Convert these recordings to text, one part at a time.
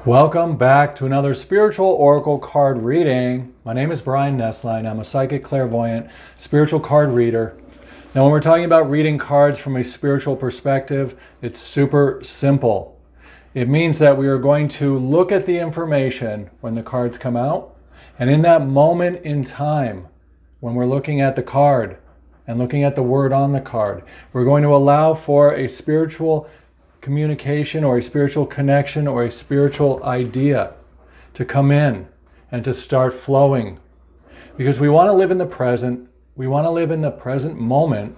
Welcome back to another spiritual oracle card reading. My name is Brian Nesline. I'm a psychic clairvoyant, spiritual card reader. Now, when we're talking about reading cards from a spiritual perspective, it's super simple. It means that we are going to look at the information when the cards come out, and in that moment in time, when we're looking at the card and looking at the word on the card, we're going to allow for a spiritual communication or a spiritual connection or a spiritual idea to come in and to start flowing. Because we want to live in the present. We want to live in the present moment.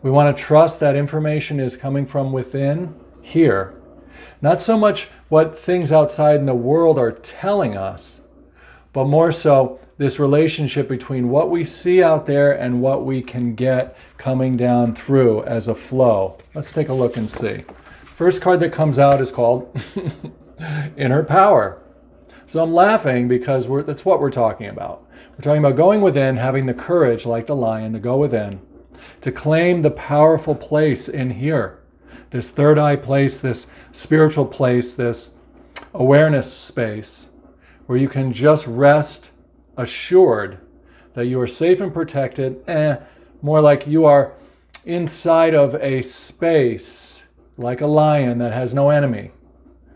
We want to trust that information is coming from within here. Not so much what things outside in the world are telling us, but more so this relationship between what we see out there and what we can get coming down through as a flow. Let's take a look and see. First card that comes out is called Inner Power. So I'm laughing because that's what we're talking about. We're talking about going within, having the courage, like the lion, to go within, to claim the powerful place in here. This third eye place, this spiritual place, this awareness space, where you can just rest assured that you are safe and protected, more like you are inside of a space like a lion that has no enemy.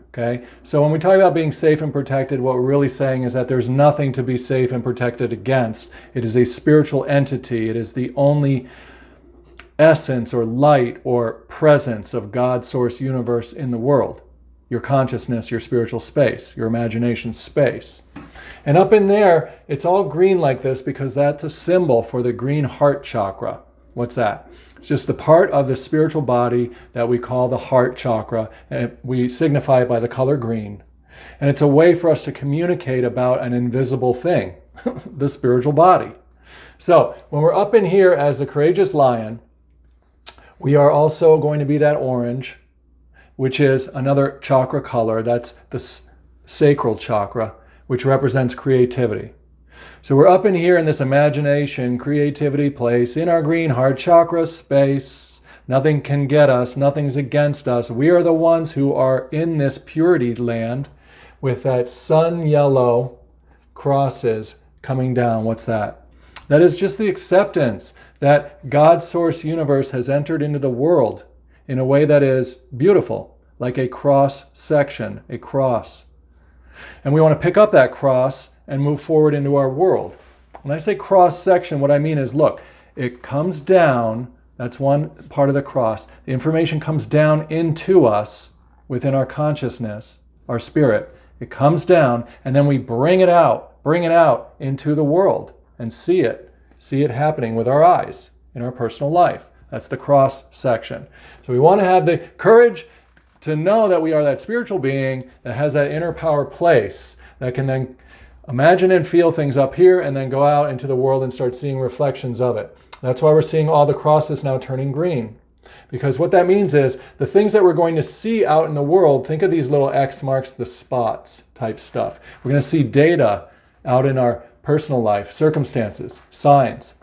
Okay? So when we talk about being safe and protected, what we're really saying is that there's nothing to be safe and protected against. It is a spiritual entity. It is the only essence or light or presence of God, source, universe in the world. Your consciousness, your spiritual space, your imagination space. And up in there, it's all green like this because that's a symbol for the green heart chakra. What's that? It's just the part of the spiritual body that we call the heart chakra, and we signify it by the color green. And it's a way for us to communicate about an invisible thing, the spiritual body. So when we're up in here as the courageous lion, we are also going to be that orange, which is another chakra color. That's the Sacral Chakra, which represents creativity. So we're up in here in this imagination, creativity place, in our green heart chakra space. Nothing can get us, nothing's against us. We are the ones who are in this purity land with that sun yellow crosses coming down. What's that? That is just the acceptance that God's source universe has entered into the world in a way that is beautiful, like a cross section, a cross. And we want to pick up that cross and move forward into our world. When I say cross section, what I mean is, look, it comes down, that's one part of the cross. The information comes down into us within our consciousness, our spirit. It comes down, and then we bring it out into the world and see it happening with our eyes in our personal life. That's the cross section. So we want to have the courage to know that we are that spiritual being that has that inner power place that can then imagine and feel things up here and then go out into the world and start seeing reflections of it. That's why we're seeing all the crosses now turning green. Because what that means is the things that we're going to see out in the world, think of these little X marks the spots type stuff. We're going to see data out in our personal life, circumstances, signs,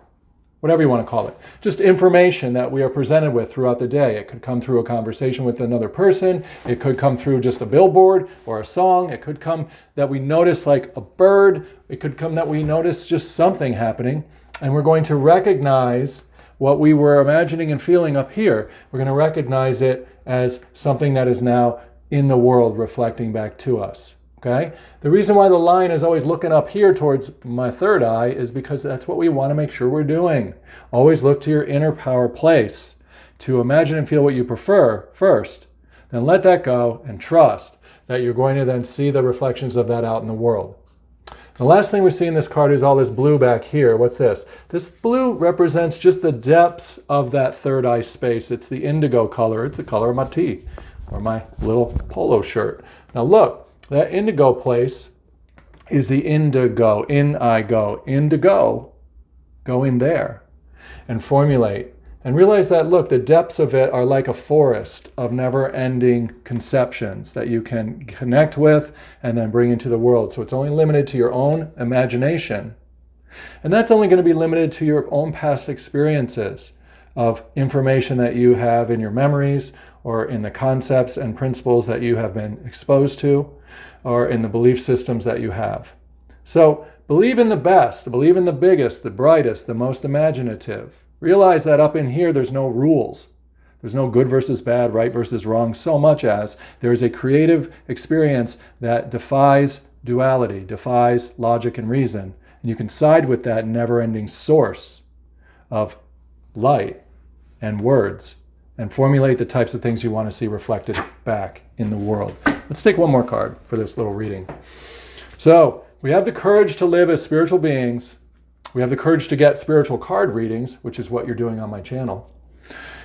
whatever you want to call it. Just information that we are presented with throughout the day. It could come through a conversation with another person. It could come through just a billboard or a song. It could come that we notice like a bird. It could come that we notice just something happening. And we're going to recognize what we were imagining and feeling up here. We're going to recognize it as something that is now in the world reflecting back to us. Okay? The reason why the lion is always looking up here towards my third eye is because that's what we want to make sure we're doing. Always look to your inner power place to imagine and feel what you prefer first. Then let that go and trust that you're going to then see the reflections of that out in the world. The last thing we see in this card is all this blue back here. What's this? This blue represents just the depths of that third eye space. It's the indigo color. It's the color of my tea or my little polo shirt. Now look. That indigo place is the indigo, indigo. Go in there and formulate. And realize that, look, the depths of it are like a forest of never-ending conceptions that you can connect with and then bring into the world. So it's only limited to your own imagination. And that's only going to be limited to your own past experiences of information that you have in your memories or in the concepts and principles that you have been exposed to. or in the belief systems that you have. So believe in the best, believe in the biggest, the brightest, the most imaginative. Realize that up in here, there's no rules. There's no good versus bad, right versus wrong, so much as there is a creative experience that defies duality, defies logic and reason. And you can side with that never-ending source of light and words and formulate the types of things you want to see reflected back in the world. Let's take one more card for this little reading. So we have the courage to live as spiritual beings. We have the courage to get spiritual card readings, which is what you're doing on my channel.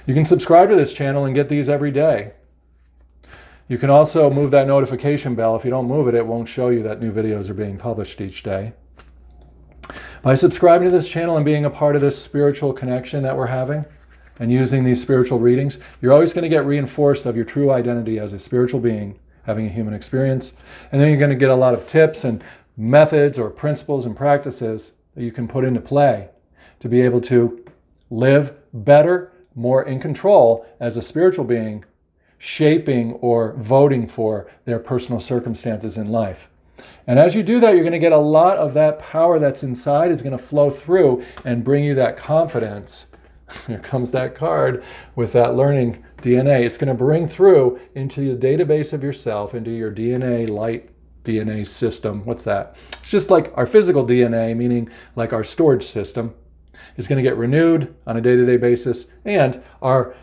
You can subscribe to this channel and get these every day. You can also move that notification bell. If you don't move it, it won't show you that new videos are being published each day. By subscribing to this channel and being a part of this spiritual connection that we're having and using these spiritual readings, you're always going to get reinforced of your true identity as a spiritual being having a human experience. And then you're going to get a lot of tips and methods or principles and practices that you can put into play to be able to live better, more in control as a spiritual being, shaping or voting for their personal circumstances in life. And as you do that, you're going to get a lot of that power that's inside is going to flow through and bring you that confidence. Here comes that card with that learning DNA. It's going to bring through into the database of yourself, into your DNA, light DNA system. What's that? It's just like our physical DNA, meaning like our storage system, is going to get renewed on a day-to-day basis. And our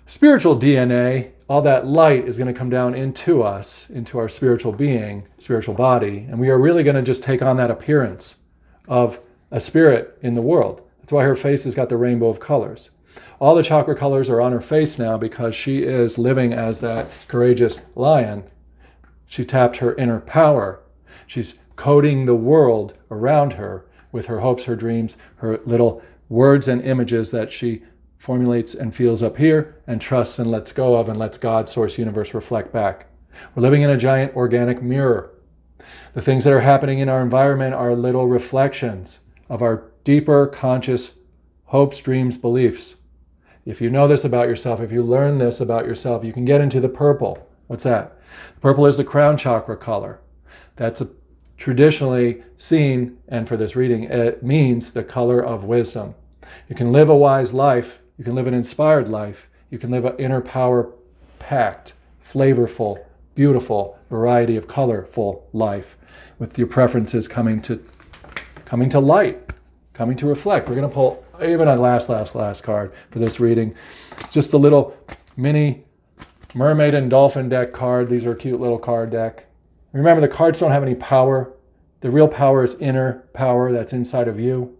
spiritual DNA, all that light is going to come down into us, into our spiritual being, spiritual body. And we are really going to just take on that appearance of a spirit in the world. That's why her face has got the rainbow of colors. All the chakra colors are on her face now because she is living as that courageous lion. She tapped her inner power. She's coding the world around her with her hopes, her dreams, her little words and images that she formulates and feels up here and trusts and lets go of and lets God, source, universe reflect back. We're living in a giant organic mirror. The things that are happening in our environment are little reflections of our deeper conscious hopes, dreams, beliefs. If you know this about yourself, if you learn this about yourself, you can get into the purple. What's that? Purple is the crown chakra color. That's traditionally seen, and for this reading, it means the color of wisdom. You can live a wise life. You can live an inspired life. You can live an inner power packed, flavorful, beautiful, variety of colorful life with your preferences coming to light, coming to reflect. We're going to pull even a last card for this reading. It's just a little mini mermaid and dolphin deck card. These are a cute little card deck. Remember, the cards don't have any power. The real power is inner power that's inside of you,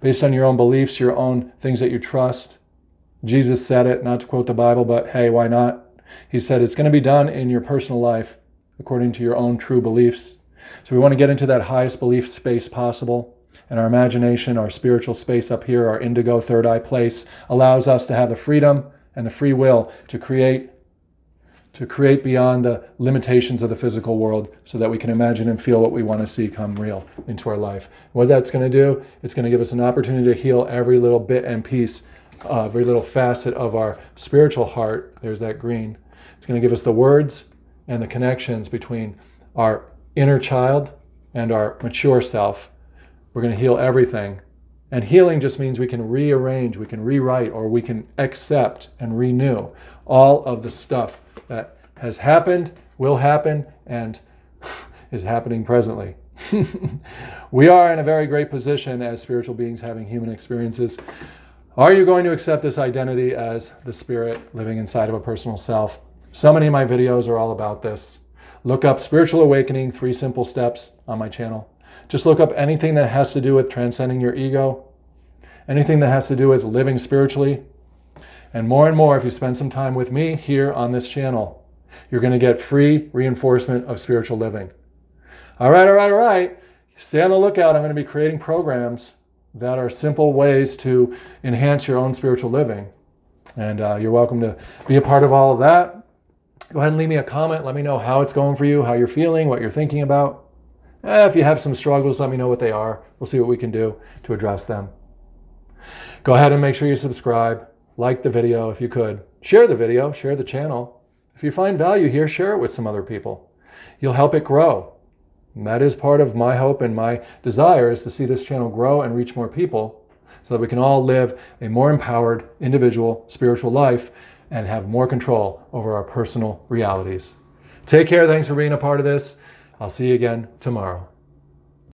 based on your own beliefs, your own things that you trust. Jesus said it, not to quote the Bible, but hey, why not? He said it's going to be done in your personal life according to your own true beliefs. So we want to get into that highest belief space possible. And our imagination, our spiritual space up here, our indigo third eye place, allows us to have the freedom and the free will to create beyond the limitations of the physical world so that we can imagine and feel what we want to see come real into our life. What that's going to do, it's going to give us an opportunity to heal every little bit and piece, every little facet of our spiritual heart. There's that green. It's going to give us the words and the connections between our inner child and our mature self. We're going to heal everything. And healing just means we can rearrange, we can rewrite, or we can accept and renew all of the stuff that has happened, will happen, and is happening presently. We are in a very great position as spiritual beings having human experiences. Are you going to accept this identity as the spirit living inside of a personal self? So many of my videos are all about this. Look up Spiritual Awakening, 3 Simple Steps on my channel. Just look up anything that has to do with transcending your ego, anything that has to do with living spiritually. And more, if you spend some time with me here on this channel, you're going to get free reinforcement of spiritual living. All right. Stay on the lookout. I'm going to be creating programs that are simple ways to enhance your own spiritual living. And you're welcome to be a part of all of that. Go ahead and leave me a comment. Let me know how it's going for you, how you're feeling, what you're thinking about. If you have some struggles, let me know what they are. We'll see what we can do to address them. Go ahead and make sure you subscribe. Like the video if you could. Share the video, share the channel. If you find value here, share it with some other people. You'll help it grow. And that is part of my hope and my desire, is to see this channel grow and reach more people so that we can all live a more empowered individual spiritual life and have more control over our personal realities. Take care. Thanks for being a part of this. I'll see you again tomorrow.